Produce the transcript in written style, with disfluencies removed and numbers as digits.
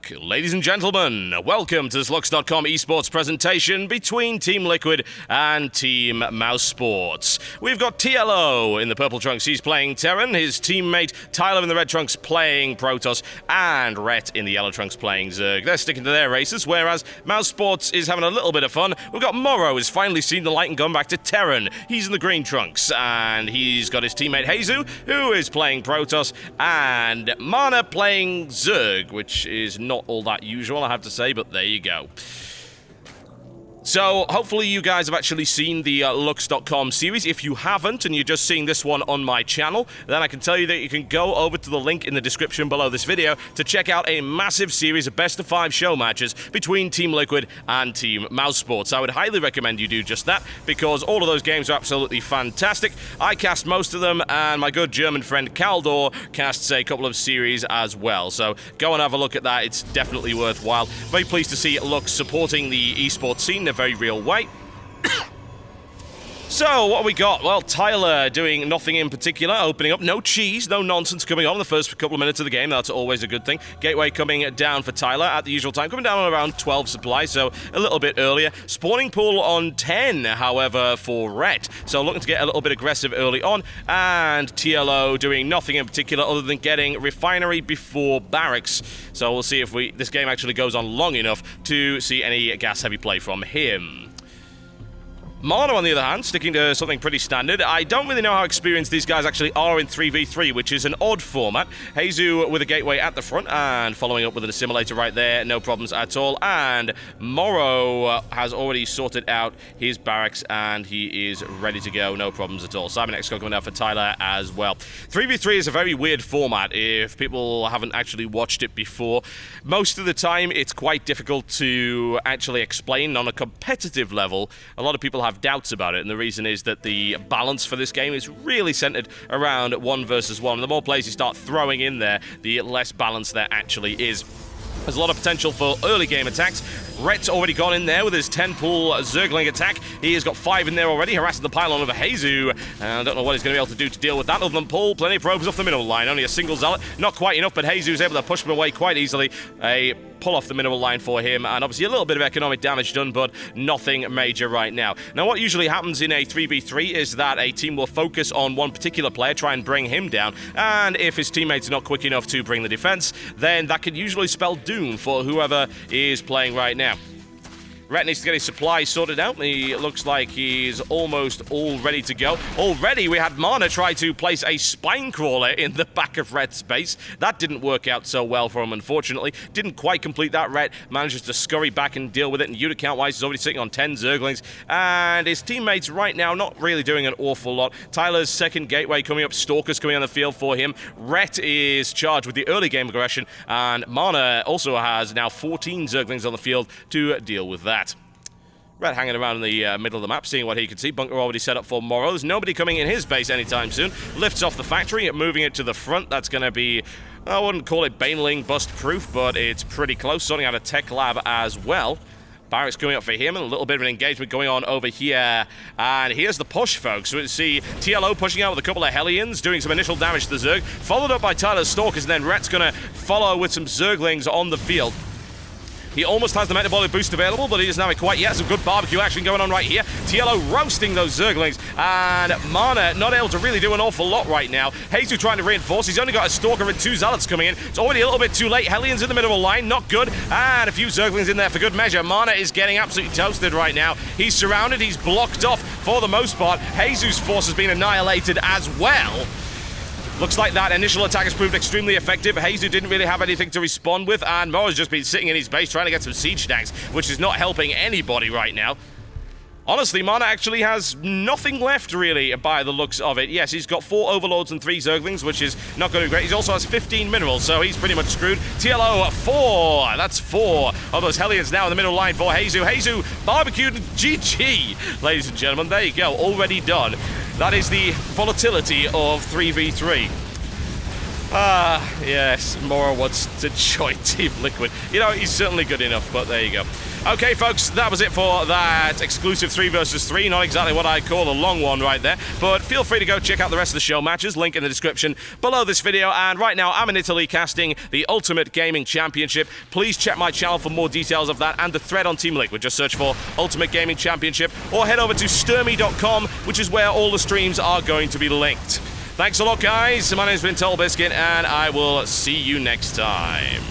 Ladies and gentlemen, welcome to this Lux.com esports presentation between TeamLiquid and Team Mouz Sports. We've got TLO in the purple trunks, he's playing Terran, his teammate Tyler in the red trunks playing Protoss, and Rhett in the yellow trunks playing Zerg. They're sticking to their races, whereas Mouz Sports is having a little bit of fun. We've got Mouz who's finally seen the light and gone back to Terran. He's in the green trunks, and he's got his teammate Heizu, who is playing Protoss, and Mana playing Zerg, which is not all that usual, I have to say, but there you go. So, hopefully you guys have actually seen the Lux.com series. If you haven't, and you're just seeing this one on my channel, then I can tell you that you can go over to the link in the description below this video to check out a massive series of best-of-5 show matches between TeamLiquid and Team Mouz Sports. I would highly recommend you do just that, because all of those games are absolutely fantastic. I cast most of them, and my good German friend Kaldor casts a couple of series as well. So, go and have a look at that. It's definitely worthwhile. Very pleased to see Lux supporting the esports scene in a very real way. So, what have we got? Well, Tyler doing nothing in particular, opening up. No cheese, no nonsense coming on in the first couple of minutes of the game. That's always a good thing. Gateway coming down for Tyler at the usual time. Coming down on around 12 supply, so a little bit earlier. Spawning pool on 10, however, for Rhett. So, looking to get a little bit aggressive early on. And TLO doing nothing in particular other than getting refinery before barracks. So, we'll see if this game actually goes on long enough to see any gas-heavy play from him. Mana, on the other hand, sticking to something pretty standard. I don't really know how experienced these guys actually are in 3v3, which is an odd format. Heizu with a gateway at the front and following up with an assimilator right there, no problems at all. And Mouz has already sorted out his barracks and he is ready to go, no problems at all. Simon X coming out for Tyler as well. 3v3 is a very weird format if people haven't actually watched it before. Most of the time, it's quite difficult to actually explain on a competitive level. A lot of people have doubts about it, and the reason is that the balance for this game is really centered around 1 versus 1. The more players you start throwing in there, the less balance there actually is. There's a lot of potential for early game attacks. Rhett's already gone in there with his 10-pool Zergling attack. He has got 5 in there already, harassing the pylon of Heizu. I don't know what he's going to be able to do to deal with that other than pull plenty of probes off the middle line. Only a single zealot, not quite enough, but Heizu's able to push him away quite easily. A pull off the mineral line for him, and obviously a little bit of economic damage done, but nothing major right now. Now, what usually happens in a 3v3 is that a team will focus on one particular player, try and bring him down, and if his teammates are not quick enough to bring the defense, then that could usually spell doom for whoever is playing right now. Rhett needs to get his supply sorted out. He looks like he's almost all ready to go. Already, we had Mana try to place a spine crawler in the back of Rhett's base. That didn't work out so well for him, unfortunately. Didn't quite complete that. Rhett manages to scurry back and deal with it, and unit count-wise, he's already sitting on 10 Zerglings. And his teammates right now not really doing an awful lot. Tyler's second gateway coming up, Stalkers coming on the field for him. Rhett is charged with the early game aggression, and Mana also has now 14 Zerglings on the field to deal with that. Rhett hanging around in the middle of the map, seeing what he can see. Bunker already set up for Mouz. There's nobody coming in his base anytime soon. Lifts off the factory, moving it to the front. That's going to be, I wouldn't call it Baneling bust-proof, but it's pretty close. Sorting out a tech lab as well. Barracks coming up for him, and a little bit of an engagement going on over here. And here's the push, folks. We see TLO pushing out with a couple of Hellions, doing some initial damage to the Zerg, followed up by Tyler's Stalkers, and then Rhett's going to follow with some Zerglings on the field. He almost has the metabolic boost available, but he doesn't have it quite yet. Some good barbecue action going on right here. TLO roasting those Zerglings, and Mana not able to really do an awful lot right now. Heizu trying to reinforce. He's only got a Stalker and 2 Zealots coming in. It's already a little bit too late. Hellions in the middle of the line, not good. And a few Zerglings in there for good measure. Mana is getting absolutely toasted right now. He's surrounded. He's blocked off for the most part. Heizu's force has been annihilated as well. Looks like that initial attack has proved extremely effective. Heizu didn't really have anything to respond with, and Mouz has just been sitting in his base trying to get some siege stacks, which is not helping anybody right now. Honestly, Mana actually has nothing left, really, by the looks of it. Yes, he's got 4 Overlords and 3 Zerglings, which is not going to be great. He also has 15 minerals, so he's pretty much screwed. TLO, 4. That's 4 of those Hellions now in the middle line for Heizu. Heizu barbecued GG, ladies and gentlemen. There you go, already done. That is the volatility of 3v3. Yes, Mora wants to join TeamLiquid. You know, he's certainly good enough, but there you go. Okay, folks, that was it for that exclusive 3 versus 3. Not exactly what I'd call a long one right there, but feel free to go check out the rest of the show matches. Link in the description below this video. And right now, I'm in Italy casting the Ultimate Gaming Championship. Please check my channel for more details of that and the thread on TeamLiquid. Just search for Ultimate Gaming Championship or head over to sturmy.com, which is where all the streams are going to be linked. Thanks a lot, guys. My name's been Totalbiscuit, and I will see you next time.